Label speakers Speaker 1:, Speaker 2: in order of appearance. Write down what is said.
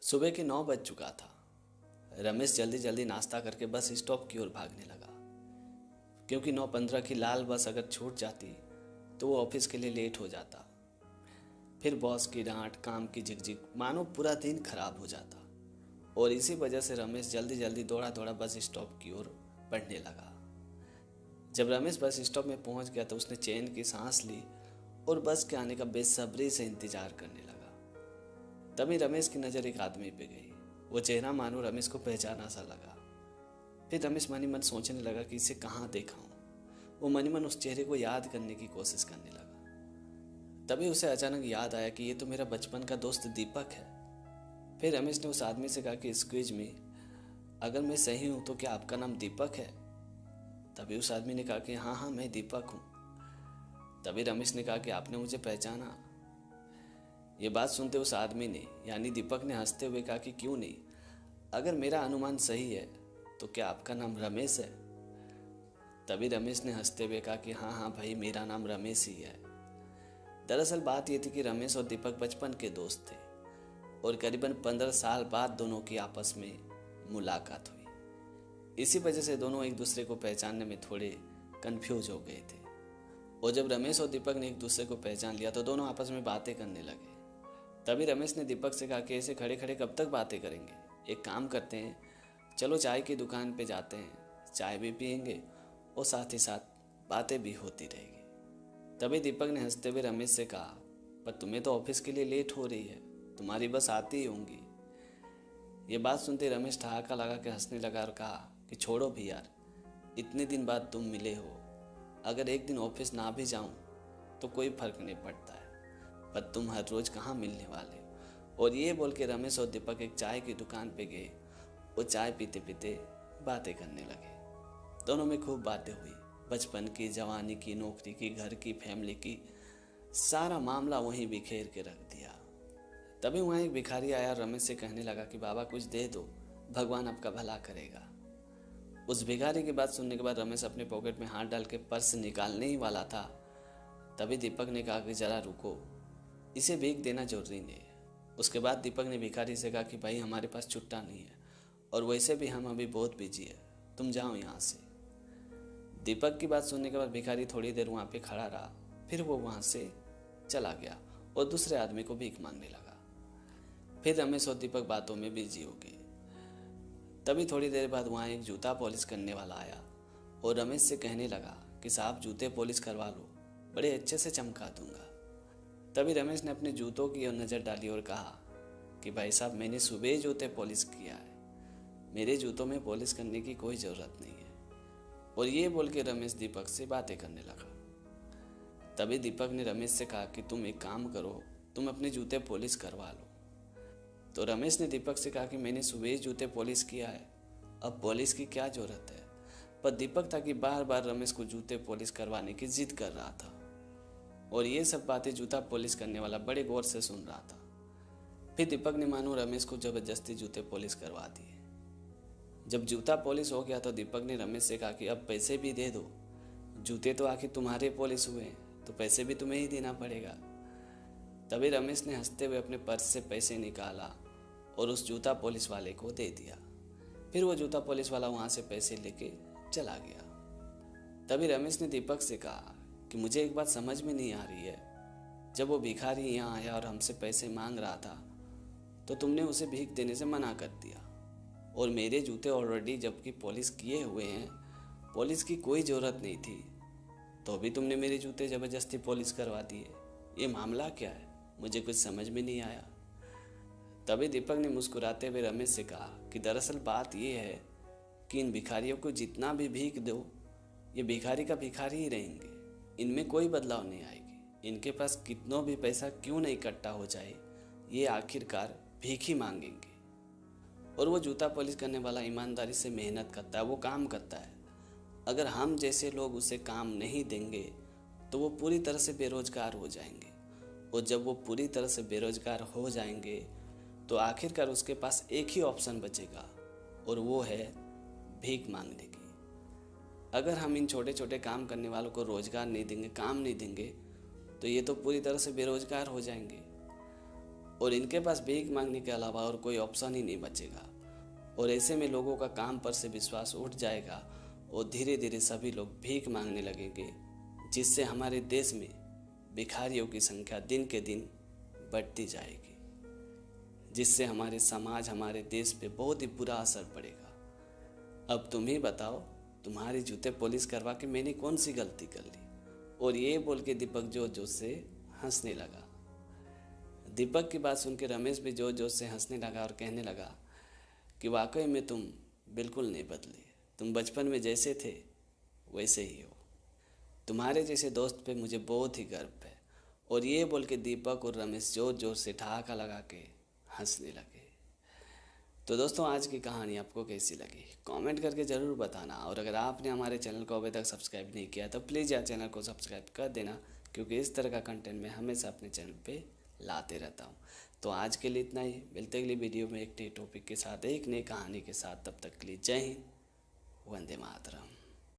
Speaker 1: सुबह के 9 बज चुका था। रमेश जल्दी जल्दी नाश्ता करके बस स्टॉप की ओर भागने लगा, क्योंकि 9:15 की लाल बस अगर छूट जाती तो वो ऑफिस के लिए लेट हो जाता। फिर बॉस की डांट, काम की झिकझिक, मानो पूरा दिन खराब हो जाता। और इसी वजह से रमेश जल्दी जल्दी दौड़ा दौड़ा बस स्टॉप की ओर बढ़ने लगा। जब रमेश बस स्टॉप में पहुंच गया तो उसने चैन की सांस ली और बस के आने का बेसब्री से इंतजार करने लगा। तभी रमेश की नज़र एक आदमी पे गई। वो चेहरा मानो रमेश को पहचाना सा लगा। फिर रमेश मनी मन सोचने लगा कि इसे कहाँ देखा हूँ। वो मनी मन उस चेहरे को याद करने की कोशिश करने लगा। तभी उसे अचानक याद आया कि ये तो मेरा बचपन का दोस्त दीपक है। फिर रमेश ने उस आदमी से कहा कि एक्सक्यूज मी, अगर मैं सही हूँ तो क्या आपका नाम दीपक है? तभी उस आदमी ने कहा कि हाँ हाँ, मैं दीपक हूँ। तभी रमेश ने कहा कि आपने मुझे पहचाना? ये बात सुनते उस आदमी ने यानी दीपक ने हंसते हुए कहा कि क्यों नहीं, अगर मेरा अनुमान सही है तो क्या आपका नाम रमेश है? तभी रमेश ने हंसते हुए कहा कि हाँ हाँ भाई, मेरा नाम रमेश ही है। दरअसल बात यह थी कि रमेश और दीपक बचपन के दोस्त थे और करीबन 15 साल बाद दोनों की आपस में मुलाकात हुई। इसी वजह से दोनों एक दूसरे को पहचानने में थोड़े कंफ्यूज हो गए थे। और जब रमेश और दीपक ने एक दूसरे को पहचान लिया तो दोनों आपस में बातें करने लगे। तभी रमेश ने दीपक से कहा कि ऐसे खड़े खड़े कब तक बातें करेंगे, एक काम करते हैं, चलो चाय की दुकान पे जाते हैं, चाय भी पियेंगे और साथ ही साथ बातें भी होती रहेगी। तभी दीपक ने हंसते हुए रमेश से कहा, पर तुम्हें तो ऑफिस के लिए लेट हो रही है, तुम्हारी बस आती ही होंगी। ये बात सुनते रमेश ठहाका लगा के हंसने लगा और कहा कि छोड़ो भी यार, इतने दिन बाद तुम मिले हो, अगर एक दिन ऑफिस ना भी जाऊं तो कोई फर्क नहीं पड़ता है, पर तुम हर रोज कहाँ मिलने वाले हो। और ये बोल के रमेश और दीपक एक चाय की दुकान पे गए और चाय पीते पीते बातें करने लगे। दोनों में खूब बातें हुई, बचपन की, जवानी की, नौकरी की, घर की, फैमिली की, सारा मामला वहीं बिखेर के रख दिया। तभी वहाँ एक भिखारी आया और रमेश से कहने लगा कि बाबा कुछ दे दो, भगवान आपका भला करेगा। उस भिखारी की बात सुनने के बाद रमेश अपने पॉकेट में हाथ डाल के पर्स निकालने ही वाला था। तभी दीपक ने कहा कि जरा रुको, इसे भीख देना जरूरी नहीं है। उसके बाद दीपक ने भिखारी से कहा कि भाई हमारे पास छुट्टा नहीं है और वैसे भी हम अभी बहुत बिजी है, तुम जाओ यहाँ से। दीपक की बात सुनने के बाद भिखारी थोड़ी देर वहाँ पे खड़ा रहा, फिर वो वहाँ से चला गया और दूसरे आदमी को भीख मांगने लगा। फिर रमेश और दीपक बातों में बिजी हो गए। तभी थोड़ी देर बाद वहाँ एक जूता पॉलिश करने वाला आया और रमेश से कहने लगा कि साहब जूते पॉलिश करवा लो, बड़े अच्छे से चमका दूंगा। तभी रमेश ने अपने जूतों की ओर नज़र डाली और कहा कि भाई साहब, मैंने सुबह ही जूते पॉलिश किया है, मेरे जूतों में पॉलिश करने की कोई ज़रूरत नहीं है। और ये बोल के रमेश दीपक से बातें करने लगा। तभी दीपक ने रमेश से कहा कि तुम एक काम करो, तुम अपने जूते पॉलिश करवा लो। तो रमेश ने दीपक से कहा कि मैंने सुबह ही जूते पॉलिश किया है, अब पॉलिश की क्या ज़रूरत है। पर दीपक था कि बार बार रमेश को जूते पॉलिश करवाने की जिद कर रहा था और ये सब बातें जूता पॉलिश करने वाला बड़े गौर से सुन रहा था। फिर दीपक ने मानो रमेश को जबरदस्ती जूते पॉलिश करवा दिए। जब जूता पॉलिश हो गया तो दीपक ने रमेश से कहा कि अब पैसे भी दे दो, जूते तो आखिर तुम्हारे पॉलिश हुए हैं तो पैसे भी तुम्हें ही देना पड़ेगा। तभी रमेश ने हंसते हुए अपने पर्स से पैसे निकाला और उस जूता पॉलिश वाले को दे दिया। फिर वो जूता पॉलिश वाला वहाँ से पैसे लेके चला गया। तभी रमेश ने दीपक से कहा कि मुझे एक बात समझ में नहीं आ रही है, जब वो भिखारी यहाँ आया और हमसे पैसे मांग रहा था तो तुमने उसे भीख देने से मना कर दिया, और मेरे जूते ऑलरेडी जबकि पॉलिश किए हुए हैं, पॉलिश की कोई ज़रूरत नहीं थी, तो भी तुमने मेरे जूते ज़बरदस्ती पॉलिश करवा दिए। ये मामला क्या है, मुझे कुछ समझ में नहीं आया। तभी दीपक ने मुस्कुराते हुए रमेश से कहा कि दरअसल बात यह है कि इन भिखारियों को जितना भी भीख दो, ये भिखारी का भिखारी ही रहेंगे, इनमें कोई बदलाव नहीं आएगी। इनके पास कितनों भी पैसा क्यों नहीं इकट्ठा हो जाए, ये आखिरकार भीख ही मांगेंगे। और वो जूता पॉलिश करने वाला ईमानदारी से मेहनत करता है, वो काम करता है। अगर हम जैसे लोग उसे काम नहीं देंगे तो वो पूरी तरह से बेरोजगार हो जाएंगे, और जब वो पूरी तरह से बेरोजगार हो जाएंगे तो आखिरकार उसके पास एक ही ऑप्शन बचेगा और वो है भीख मांगने की। अगर हम इन छोटे छोटे काम करने वालों को रोजगार नहीं देंगे, काम नहीं देंगे, तो ये तो पूरी तरह से बेरोजगार हो जाएंगे। और इनके पास भीख मांगने के अलावा और कोई ऑप्शन ही नहीं बचेगा। और ऐसे में लोगों का काम पर से विश्वास उठ जाएगा और धीरे धीरे सभी लोग भीख मांगने लगेंगे, जिससे हमारे देश में भिखारियों की संख्या दिन के दिन बढ़ती जाएगी, जिससे हमारे समाज, हमारे देश पे बहुत ही बुरा असर पड़ेगा। अब तुम ही बताओ, तुम्हारे जूते पॉलिश करवा के मैंने कौन सी गलती कर ली? और ये बोल के दीपक जोर जोर से हंसने लगा। दीपक की बात सुन के रमेश भी जोर जोर से हंसने लगा और कहने लगा कि वाकई में तुम बिल्कुल नहीं बदले, तुम बचपन में जैसे थे वैसे ही हो। तुम्हारे जैसे दोस्त पे मुझे बहुत ही गर्व है। और ये बोल के दीपक और रमेश जोर जोर से ठहाका लगा के हंसने लगे। तो दोस्तों, आज की कहानी आपको कैसी लगी कमेंट करके ज़रूर बताना। और अगर आपने हमारे चैनल को अभी तक सब्सक्राइब नहीं किया तो प्लीज़ यार चैनल को सब्सक्राइब कर देना, क्योंकि इस तरह का कंटेंट मैं हमेशा अपने चैनल पे लाते रहता हूँ। तो आज के लिए इतना ही, मिलते अगली वीडियो में एक नए टॉपिक के साथ, एक नई कहानी के साथ। तब तक के लिए जय हिंद, वंदे मातरम।